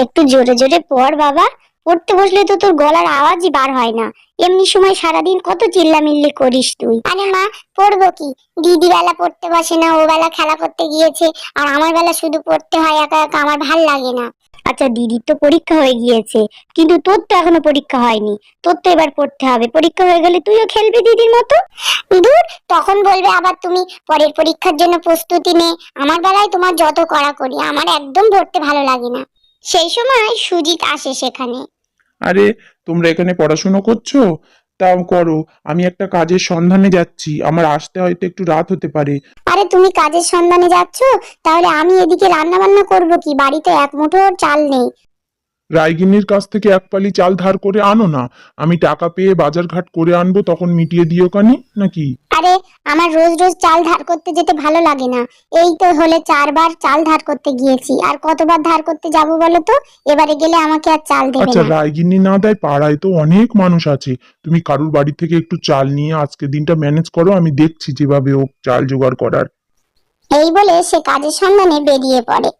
একটু জোরে জোরে পড় বাবা। পড়তে বসলে তো তোর গলার আওয়াজই বার হয় না। এমনি সময় সারাদিন কত চিল্লামিল্লি করিস তুই। আরে মা, পড়বো কি? দিদি বেলা পড়তে বসে না, ও বেলা খেলা করতে গিয়েছে, আর আমার বেলা শুধু পড়তে হয় একা একা, আমার ভাল লাগে না। আচ্ছা, দিদির তো পরীক্ষা হয়ে গিয়েছে, কিন্তু তোর তো এখনো পরীক্ষা হয়নি। তোর তো এবার পড়তে হবে, পরীক্ষা হয়ে গেলে তুইও খেলবি দিদির মতো। দূর, তখন বলবে আবার তুমি পরের পরীক্ষার জন্য প্রস্তুতি নে। আমার বেলায় তোমার যত কড়াকড়ি, আমার একদম পড়তে ভালো লাগে না। সেই সময় সুজিত আসে সেখানে। আরে, তোমরা এখানে পড়াশোনা করছো? তাও করো। আমি একটা কাজের সন্ধানে যাচ্ছি, আমার আসতে হয়তো একটু রাত হতে পারে। আরে, তুমি কাজের সন্ধানে যাচ্ছ? তাহলে আমি এদিকে রান্না বান্না করবো কি? বাড়িতে এক মুঠো চাল নেই। রায়গিন্নির কাছ থেকে এক পালি চাল ধার করে আনো না, আমি টাকা পেয়ে বাজার ঘাট করে আনবো, তখন মিটিয়ে দিও কানি নাকি? আরে, আমার রোজ রোজ চাল ধার করতে যেতে ভালো লাগে না। এই তো হলে 4 বার চাল ধার করতে গিয়েছি, আর কতবার ধার করতে যাবো বলো তো? এবারে গেলে আমাকে আর চাল দেবে আচ্ছা, না। রায়গিন্নি না দেয়, পাড়ায় তো অনেক মানুষ আছে। তুমি কারুর বাড়ি থেকে একটু চাল নিয়ে আজকে দিনটা ম্যানেজ করো, আমি দেখছি যেভাবে ও চাল জোগাড় করার। এই বলে সে কাজের সন্ধানে বেরিয়ে পড়ে।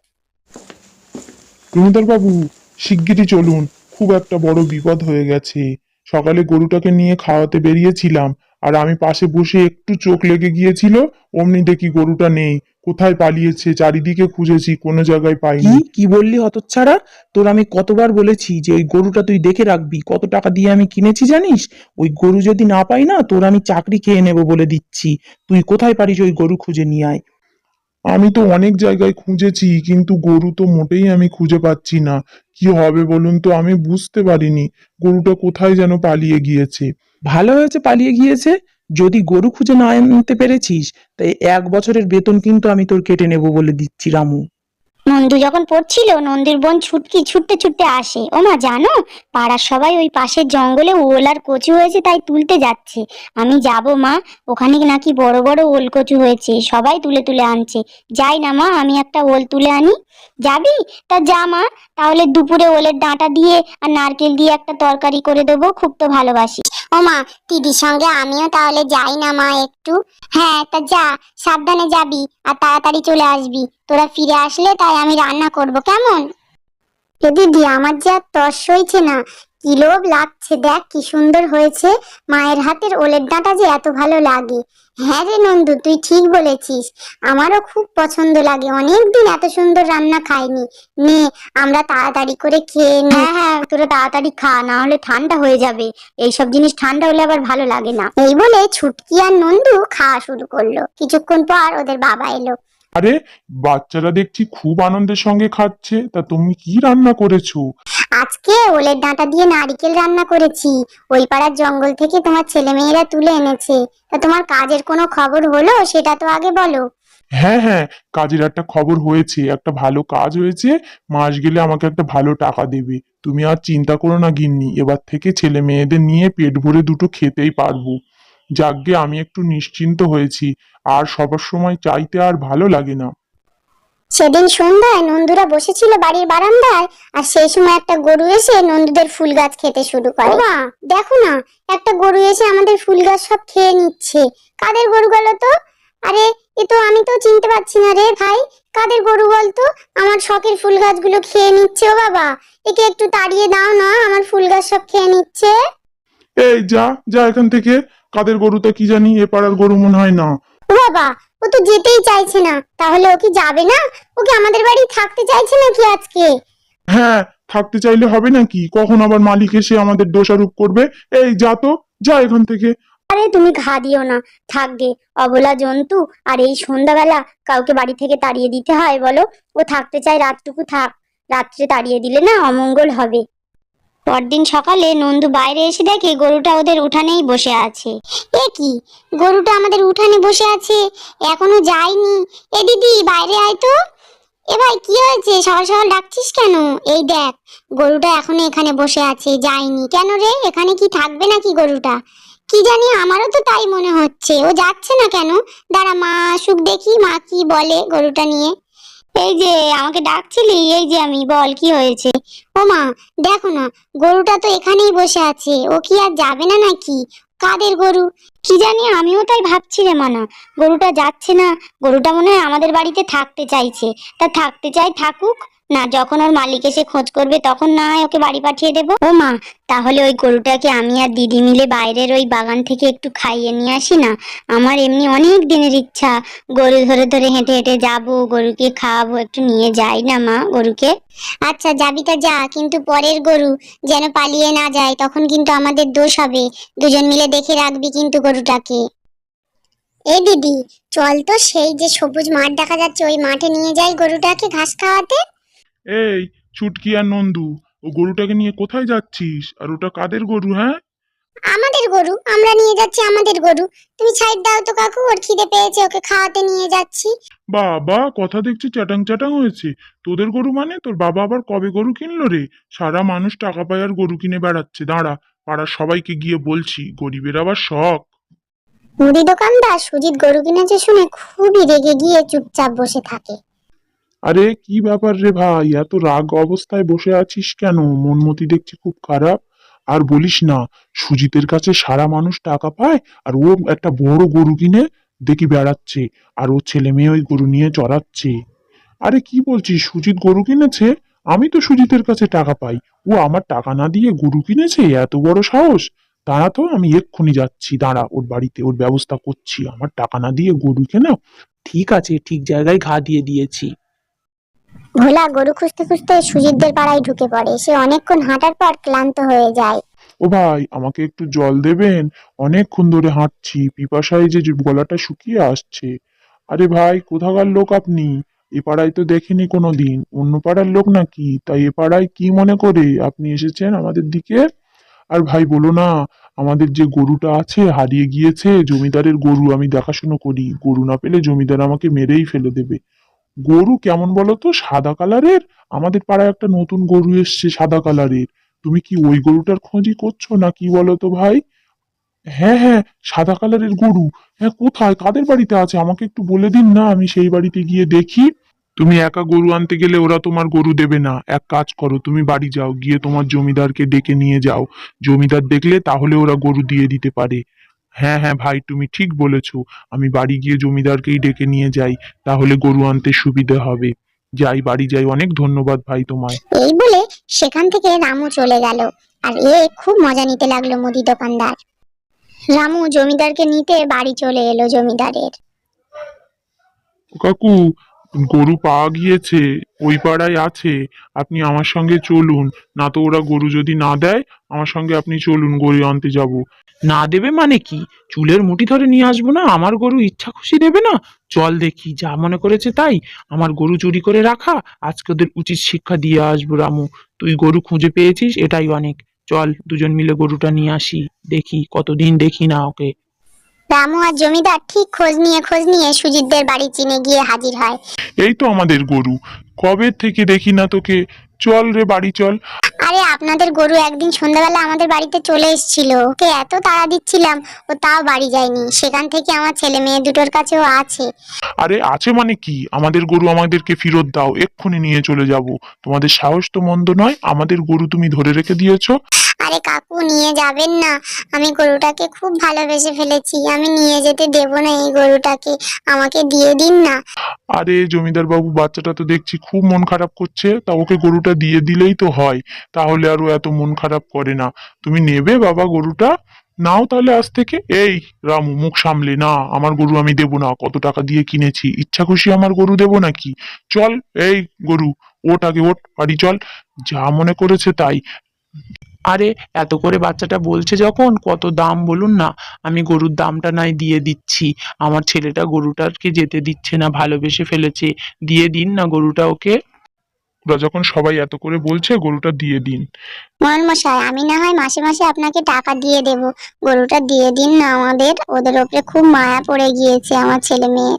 জমিদার বাবু, শিগগিরই চলুন, খুব একটা বড় বিপদ হয়ে গেছে। সকালে গরুটাকে নিয়ে খাওয়াতে বেরিয়েছিলাম, আর আমি পাশে বসে একটু চোখ লেগে গিয়েছিল, অমনি দেখি গরুটা নেই। কোথায় পালিয়েছে, চারিদিকে খুঁজেছি, কোনো জায়গায় কি পাইনি। কি বললি হতচ্ছাড়া? তোর আমি কতবার বলেছি যে ওই গরুটা তুই দেখে রাখবি। কত টাকা দিয়ে আমি কিনেছি জানিস? ওই গরু যদি না পাই না, তোর আমি চাকরি খেয়ে নেব বলে দিচ্ছি। তুই কোথায় পারিস ওই গরু খুঁজে নিয়ে আয়। আমি তো অনেক জায়গায় খুঁজেছি, কিন্তু গরু তো মোটেই আমি খুঁজে পাচ্ছি না। কি হবে বলুন তো, আমি বুঝতে পারিনি গরুটা কোথায় যেন পালিয়ে গিয়েছে। ভালো হয়েছে পালিয়ে গিয়েছে। যদি গরু খুঁজে না আনতে পেরেছিস, তাই 1 বছরের বেতন কিন্তু আমি তোর কেটে নেব বলে দিচ্ছি রামু। নন্দু যখন পড়ছিল, নন্দীর বোন ছুটকি ছুটতে ছুটতে আসে। ও মা, জানো, পাড়ার সবাই ওই পাশের জঙ্গলে ওল আর কচু হয়েছে, তাই তুলতে যাচ্ছে। আমি যাব মা, ওখানে নাকি বড় বড় ওল কচু হয়েছে, সবাই তুলে তুলে আনছে। যাই না মা, আমি একটা ওল তুলে আনি। যাবি? তা যা মা, তাহলে দুপুরে ওলের ডাঁটা দিয়ে আর নারকেল দিয়ে একটা তরকারি করে দেবো, খুব তো ভালোবাসি। ও মা, দিদির সঙ্গে আমিও তাহলে যাই না মা একটু? হ্যাঁ, তা যা, সাবধানে যাবি আর তাড়াতাড়ি চলে আসবি। তোরা ফিরে আসলে তাই আমি রান্না করব, কেমন? এ দিদি, আমার যে আর তর সইছে না। কি লোভ লাগছে, দেখ কি সুন্দর হয়েছে। মায়ের হাতের ওলের ডাঁটা যে এত ভালো লাগে। হ্যাঁ রে নন্দু, তুই ঠিক বলেছিস, আমারও খুব পছন্দ লাগে। অনেকদিন এত সুন্দর রান্না খাইনি। নে, আমরা তাড়াতাড়ি করে খেয়ে নি। হ্যাঁ হ্যাঁ, তোরা তাড়াতাড়ি খা, না হলে ঠান্ডা হয়ে যাবে। এইসব জিনিস ঠান্ডা হলে আবার ভালো লাগে না। এই বলে ছুটকি আর নন্দু খাওয়া শুরু করলো। কিছুক্ষণ পর ওদের বাবা এলো। আরে, বাচ্চারা দেখছি খুব আনন্দের সঙ্গে খাচ্ছে, তা তুমি কি রান্না করেছো? আজকে ওলের ডাঁটা দিয়ে নারকেল রান্না করেছি। ওই পাড়ার জঙ্গল থেকে তোমার ছেলে মেয়েরা তুলে এনেছে। তা তোমার কাজের কোনো খবর হলো, সেটা তো আগে বলো। হ্যাঁ হ্যাঁ, কাজের একটা খবর হয়েছে, একটা ভালো কাজ হয়েছে। মাস গেলে আমাকে একটা ভালো টাকা দেবে। তুমি আর চিন্তা করো না গিন্নি, এবার থেকে ছেলে মেয়েদের নিয়ে পেট ভরে দুটো খেতেই পারবো। যাকগে, আমি একটু নিশ্চিন্ত হয়েছি। আর সবার সময় চাইতে আর ভালো লাগে না। সেদিন সন্ধ্যায় নন্দুরা বসেছিল বাড়ির বারান্দায়, আর সেই সময় একটা গরু এসে নন্দুদের ফুল গাছ খেতে শুরু করে। মা, দেখো না, একটা গরু এসে আমাদের ফুল গাছ সব খেয়ে নিচ্ছে। কাদের গরু বলো তো? আরে, এ তো আমি তো চিনতে পারছি না রে ভাই। কাদের গরু বলতো? আমার শখের ফুল গাছগুলো খেয়ে নিচ্ছে। ও বাবা, একে একটু তাড়িয়ে দাও না, আমার ফুল গাছ সব খেয়ে নিচ্ছে। এই যা যা এখান থেকে। কাদের গরুটা কি জানি, এ পাড়ার গরু মনে হয় না। ও বাবা, ও তো যেতেই চাইছে না। তাহলে ও কি যাবে না? ওকে আমাদের বাড়ি থাকতে চাইছে নাকি আজকে? হ্যাঁ, থাকতে চাইলে হবে নাকি? কখন আবার মালিক এসে আমাদের দোষারোপ করবে। এই যা তো, যা এখান থেকে। আরে, তুমি ঘা দিও না, থাকবে। অবলা জন্তু, আর এই সন্ধ্যাবেলা কাউকে বাড়ি থেকে তাড়িয়ে দিতে হয় বলো? ও থাকতে চায়, রাতটুকু থাক। রাত্রে তাড়িয়ে দিলে না অমঙ্গল হবে। পরদিন সকালে নন্দু বাইরে এসে দেখে গরুটা ওদের উঠানেই বসে আছে। এ কি, গরুটা আমাদের উঠানে বসে আছে, এখনো যায়নি? এ দিদি, বাইরে আয় তো। এ ভাই, কি হয়েছে? সকাল সকাল ডাকছিস কেন? এই দেখ, গরুটা এখনো এখানে বসে আছে, যায়নি কেন রে? এখানে কি থাকবে নাকি গরুটা? কি জানি, আমারও তো তাই মনে হচ্ছে। ও যাচ্ছে না কেন? দাঁড়া, মা আসুক, দেখি মা কি বলে গরুটা নিয়ে। এই যে, আমাকে ডাকছিলি? এই যে আমি, বল কি হয়েছে? ও মা, দেখো না, গরুটা তো এখানেই বসে আছে। ও কি আর যাবে না নাকি? কাদের গরু? কি জানি, আমিও তাই ভাবছি রে মানা। গরুটা যাচ্ছে না। গরুটা মনে হয় আমাদের বাড়িতে থাকতে চাইছে। তা থাকতে চাই, থাকুক, না, যখন ওর মালিক এসে খোঁজ করবে তখন না হয় ওকে বাড়ি পাঠিয়ে দেবো। ও মা, তাহলে ওই গরুটাকে আমি আর দিদি মিলে বাইরের ওই বাগান থেকে একটু খাইয়ে নিয়ে আসি না? আমার এমনি অনেক দিনের ইচ্ছা, গরু ধরে ধরে হেঁটে হেঁটে যাবো, গরুকে খাওয়াবো, একটু নিয়ে যাই না মা গরুকে? আচ্ছা যাবি তা যা, কিন্তু পরের গরু যেন পালিয়ে না যায়, তখন কিন্তু আমাদের দোষ হবে। দুজন মিলে দেখে রাখবি কিন্তু গরুটাকে। এই দিদি, চল তো, সেই যে সবুজ মাঠ দেখা যাচ্ছে ওই মাঠে নিয়ে যাই গরুটাকে ঘাস খাওয়াতে। এই ছুটকি আর নন্দু, ও গরুটাকে নিয়ে কোথায় যাচ্ছিস? আর ওটা কাদের গরু? হ্যাঁ, আমাদের গরু, আমরা নিয়ে যাচ্ছি আমাদের গরু। তুমি সাইড দাও তো কাকু, ওর খিদে পেয়েছে, ওকে খাওয়াতে নিয়ে যাচ্ছি। বাবা, কথা দেখছি চ্যাটাং চ্যাটাং হয়েছে। তোদের গরু মানে? তোর বাবা আবার কবে গরু কিনলো রে? সারা মানুষ টাকা পায় আর গরু কিনে বেড়াচ্ছে। দাঁড়া, পাড়ার সবাইকে গিয়ে বলছি, গরিবের আবার শখ। মুদি দোকানদার সুজিত গরু কিনেছে শুনে খুবই রেগে গিয়ে চুপচাপ বসে থাকে। আরে কি ব্যাপার রে ভাই, এত রাগ অবস্থায় বসে আছিস কেন? মন মতি দেখছি খুব খারাপ। আর বলিস না, সুজিতের কাছে সারা মানুষ টাকা পায় আর ও একটা বড় গরু কিনে দেখি বেড়াচ্ছে, আর ও ছেলে মেয়ে ওই গরু নিয়ে চড়াচ্ছে। আরে কি বলছিস, সুজিত গরু কিনেছে? আমি তো সুজিতের কাছে টাকা পাই, ও আমার টাকা না দিয়ে গরু কিনেছে? এত বড় সাহস! দাঁড়া তো, আমি এক্ষুনি যাচ্ছি, দাঁড়া, ওর বাড়িতে ওর ব্যবস্থা করছি। আমার টাকা না দিয়ে গরু কেনা? ঠিক আছে, ঠিক জায়গায় ঘা দিয়ে দিয়েছি। ভোলা গরু খুঁজতে খুঁজতে সুজিতদের পাড়ায় ঢুকে পড়ে। সে অনেকক্ষণ হাঁটার পর ক্লান্ত হয়ে যায়। ও ভাই, আমাকে একটু জল দেবেন? অনেকক্ষণ ধরে হাঁটছি, পিপাসায় যে গলাটা শুকিয়ে আসছে। আরে ভাই, কোথাকার লোক আপনি? এ পাড়ায় তো দেখিনি কোনোদিন, অন্য পাড়ার লোক নাকি? তাই এ পাড়ায় কি মনে করে আপনি এসেছেন আমাদের দিকে? আর ভাই বলো না, আমাদের যে গরুটা আছে হারিয়ে গিয়েছে, জমিদারের গরু, আমি দেখাশুনো করি, গরু না পেলে জমিদার আমাকে মেরেই ফেলে দেবে। গরু কেমন বলো তো, সাদা কালারের। আমাদের পাড়ায় একটা নতুন গরু এসছে সাদা কালারের। তুমি কি ওই গরুটার খোঁজই করছো না কি বলো তো ভাই? হ্যাঁ হ্যাঁ, সাদা কালারের গরু। হ্যাঁ, কোথায়, কাদের বাড়িতে আছে আমাকে একটু বলে দিন না, আমি সেই বাড়িতে গিয়ে দেখি। তুমি একা গরু আনতে গেলে ওরা তোমার গরু দেবে না। এক কাজ করো, তুমি বাড়ি যাও, গিয়ে তোমার জমিদারকে ডেকে নিয়ে যাও। জমিদার দেখলে তাহলে ওরা গরু দিয়ে দিতে পারে। হ্যাঁ হ্যাঁ ভাই, তুমি ঠিক বলেছো। আমি বাড়ি গিয়ে জমিদারকেই ডেকে নিয়ে যাই, তাহলে গরু আনতে সুবিধে হবে। যাই, বাড়ি যাই, অনেক ধন্যবাদ ভাই তোমায়। এই বলে সেখান থেকে রামু চলে গেল। আর এ খুব মজা নিতে লাগলো মুদি দোকানদার। রামু জমিদারকে নিতে বাড়ি চলে এলো জমিদারের। ও কাকু, গরু পাওয়া গিয়েছে, ওই পাড়ায় আছে। আপনি আমার সঙ্গে চলুন, না তো ওরা গরু যদি না দেয়, আমার সঙ্গে আপনি চলুন, গরু আনতে যাব। না দেবে মানে কি? চুলের মুঠি ধরে নিয়ে আসবো না? আমার গরু ইচ্ছা খুশি দেবে না? চল দেখি, যা মনে করেছে তাই। আমার গরু চুরি করে রাখা, আজকে ওদের উচিত শিক্ষা দিয়ে আসবো। রামু, তুই গরু খুঁজে পেয়েছিস, এটাই অনেক। চল দুজন মিলে গরুটা নিয়ে আসি, দেখি, কতদিন দেখি না ওকে। রামু আর জমিদার ঠিক খোঁজ নিয়ে সুজিতদের বাড়ি চিনে গিয়ে হাজির হয়। এই তো আমাদের গরু, কবে থেকে দেখি না তোকে। চল রে, বাড়ি চল। আরে আপনাদের গরু একদিন সন্ধ্যাবেলা আমাদের বাড়িতে চলে এসেছিল, ওকে এত তাড়া দিচ্ছিলাম, ও তাও বাড়ি যায়নি। সেখান থেকে আমার ছেলে মেয়ে দুটোর কাছেও আছে। আরে আছে মানে কি, আমাদের গরু আমাদেরকে ফেরত দাও, এক্ষুনি নিয়ে চলে যাব। তোমাদের সাহস তো মন্দ নয়, আমাদের গরু তুমি ধরে রেখে দিয়েছো। আরে কাকু, নিয়ে যাবেন না, আমি গরুটাকে খুব ভালোবেসে ফেলেছি, আমি নিয়ে যেতে দেব না এই গরুটাকে, আমাকে দিয়ে দিন না। আরে জমিদার বাবু, বাচ্চাটা তো দেখছি খুব মন খারাপ করছে, তা ওকে গরুটা দিয়ে দিলেই তো হয়, তাহলে আরো এত মন খারাপ করে না। তুমি নেবে বাবা গরুটা? নাও তাহলে আজ থেকে। এই রামু, মুখ সামলে না, আমার গরু আমি দেবো না, কত টাকা দিয়ে কিনেছি, ইচ্ছা খুশি আমার গরু দেবো নাকি? চল, এই গরু, ওঠ আগে, ওঠ, বাড়ি চল, যা মনে করেছে তাই। আরে এত করে বাচ্চাটা বলছে যখন, কত দাম বলুন না? আমি গরুর দামটা নাই দিয়ে দিচ্ছি। আমার ছেলেটা গরুটাকে যেতে দিচ্ছে না, ভালোবেসে ফেলেছে। দিয়ে দিন না গরুটা ওকে। ওরা যখন সবাই এত করে বলছে, গরুটা দিয়ে দিন। মোহন মশাই, আমি না হয় মাসে মাসে আপনাকে টাকা দিয়ে দেব, গরুটা দিয়ে দিন না আমাদের, ওদের ওপরে খুব মায়া পড়ে গিয়েছে আমার ছেলে মেয়ে।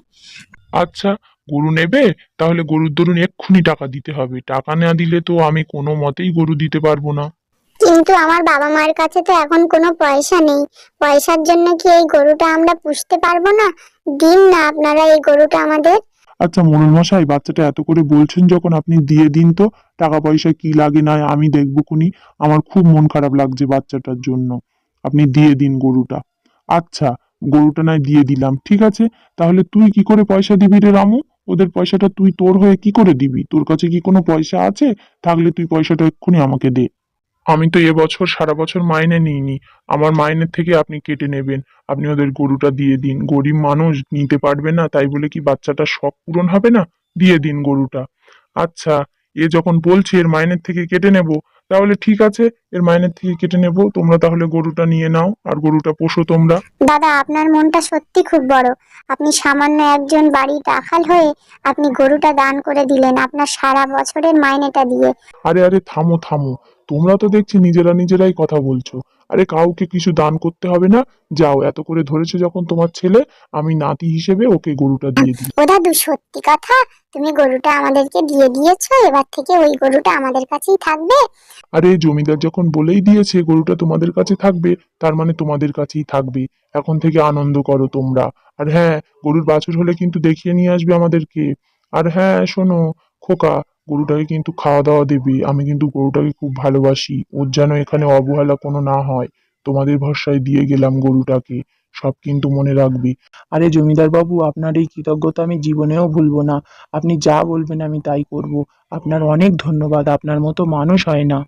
আচ্ছা, গরু নেবে? তাহলে গরুর ধরুন এক্ষুনি টাকা দিতে হবে, টাকা না দিলে তো আমি কোনো মতেই গরু দিতে পারবো না। কিন্তু আমার বাবা মায়ের কাছে তো এখন কোনো পয়সা নেই, পয়সার জন্য কি এই গরুটা আমরা পুষতে পারবো না? দিন না আপনারা এই গরুটা আমাদের। আচ্ছা মোড়ল মশাই, বাচ্চাটা এত করে বলছেন যখন, আপনি দিয়ে দিন তো। টাকা পয়সা কি লাগে না আমি দেখবো খুনি, আমার খুব মন খারাপ লাগছে বাচ্চাটার জন্য। আপনি দিয়ে দিন গরুটা। আচ্ছা, গরুটা নয় দিয়ে দিলাম, ঠিক আছে। তাহলে তুই কি করে পয়সা দিবি রে রামু? ও ওদের পয়সাটা তুই তোর হয়ে কি করে দিবি? তোর কাছে কি কোনো পয়সা আছে? থাকলে তুই পয়সাটা এক্ষুনি আমাকে দে। আমি তো এবছর সারা বছর মাইনে নিইনি, আমার মাইনের থেকে আপনি কেটে নেবেন। আপনি ওদের গরুটা দিয়ে দিন, গরিব মানুষ নিতে পারবে না তাই বলে কি বাচ্চাটার শখ পূরণ হবে না? দিয়ে দিন গরুটা। আচ্ছা, এ যখন বলছে এর মাইনের থেকে কেটে নেব, তাহলে ঠিক আছে, এর মাইনের থেকে কেটে নেব। তোমরা তাহলে গরুটা নিয়ে নাও আর গরুটা পোষো তোমরা। দাদা, আপনার মনটা সত্যি খুব বড়। আপনি সামান্য একজন বাড়ির রাখাল হয়ে আপনি গরুটা দান করে দিলেন আপনার সারা বছরের মাইনেটা দিয়ে। আরে আরে, থামো থামো, তোমরা তো দেখছি নিজেরা নিজেরাই কথা বলছো। আরে কাউকে কিছু দান করতে হবে না। যাও, এত করে ধরেছে যখন তোমার ছেলে, আমি নাতি হিসেবে ওকে গরুটা দিয়ে দিই। ও দাদু, সত্যি কথা? তুমি গরুটা আমাদেরকে দিয়ে দিয়েছো, এবার থেকে ওই গরুটা আমাদের কাছেই থাকবে? আরে জমিদার যখন বলেই দিয়েছে গরুটা তোমাদের কাছে থাকবে, তার মানে তোমাদের কাছেই থাকবে। এখন থেকে আনন্দ করো তোমরা। আর হ্যাঁ, গরুর বাছুর হলে কিন্তু দেখিয়ে নিয়ে আসবে আমাদেরকে। আর হ্যাঁ শোনো খোকা, গরুটাকে কিন্তু খাওয়া দাওয়া দেবে। আমি কিন্তু গরুটাকে খুব ভালোবাসি, ওর যেন এখানে অবহেলা কোনো না হয়। তোমাদের ভরসায় দিয়ে গেলাম গরুটাকে, সব কিন্তু মনে রাখবে। আরে জমিদার বাবু, আপনার এই কৃতজ্ঞতা আমি জীবনেও ভুলবো না। আপনি যা বলবেন আমি তাই করব। আপনার অনেক ধন্যবাদ, আপনার মতো মানুষ হয় না।